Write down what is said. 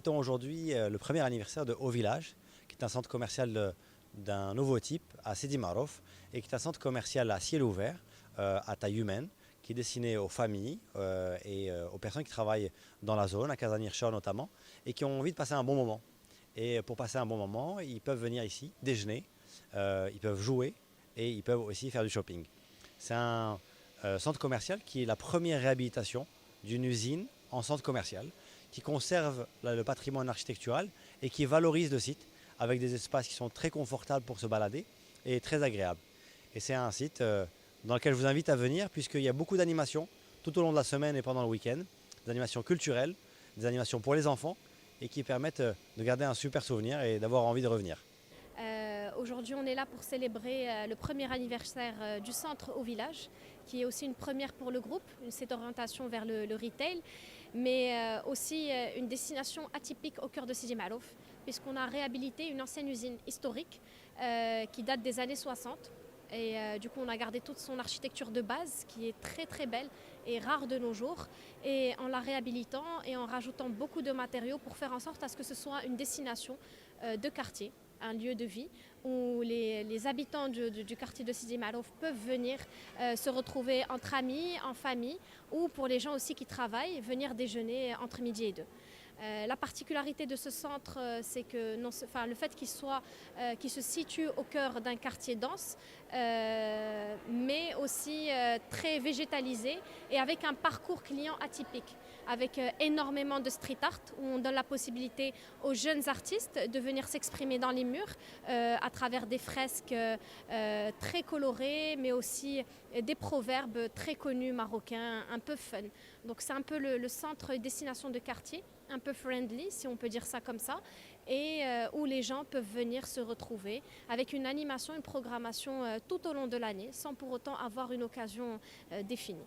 fêtons aujourd'hui le premier anniversaire de Au Village, qui est un centre commercial d'un nouveau type à Sidi Marouf et qui est un centre commercial à ciel ouvert, à taille humaine, qui est destiné aux familles et aux personnes qui travaillent dans la zone, à Kazanir-Shor notamment, et qui ont envie de passer un bon moment. Et pour passer un bon moment, ils peuvent venir ici, déjeuner, ils peuvent jouer et ils peuvent aussi faire du shopping. C'est un centre commercial qui est la première réhabilitation d'une usine en centre commercial, qui conserve le patrimoine architectural et qui valorise le site avec des espaces qui sont très confortables pour se balader et très agréables. Et c'est un site dans lequel je vous invite à venir puisqu'il y a beaucoup d'animations tout au long de la semaine et pendant le week-end, des animations culturelles, des animations pour les enfants et qui permettent de garder un super souvenir et d'avoir envie de revenir. Aujourd'hui, on est là pour célébrer le premier anniversaire du centre Au Village, qui est aussi une première pour le groupe, cette orientation vers le retail, mais aussi une destination atypique au cœur de Sidi Marouf, puisqu'on a réhabilité une ancienne usine historique qui date des années 60. Et du coup, on a gardé toute son architecture de base, qui est très très belle et rare de nos jours, et en la réhabilitant et en rajoutant beaucoup de matériaux pour faire en sorte à ce que ce soit une destination de quartier, un lieu de vie où les habitants du quartier de Sidi Marouf peuvent venir se retrouver entre amis, en famille, ou pour les gens aussi qui travaillent, venir déjeuner entre midi et deux. La particularité de ce centre, c'est que le fait qu'il se situe au cœur d'un quartier dense, mais aussi très végétalisé et avec un parcours client atypique, avec énormément de street art où on donne la possibilité aux jeunes artistes de venir s'exprimer dans les murs à travers des fresques très colorées, mais aussi des proverbes très connus marocains, un peu fun. Donc c'est un peu le centre destination de quartier, un peu friendly, si on peut dire ça comme ça, et où les gens peuvent venir se retrouver avec une animation, une programmation tout au long de l'année, sans pour autant avoir une occasion définie.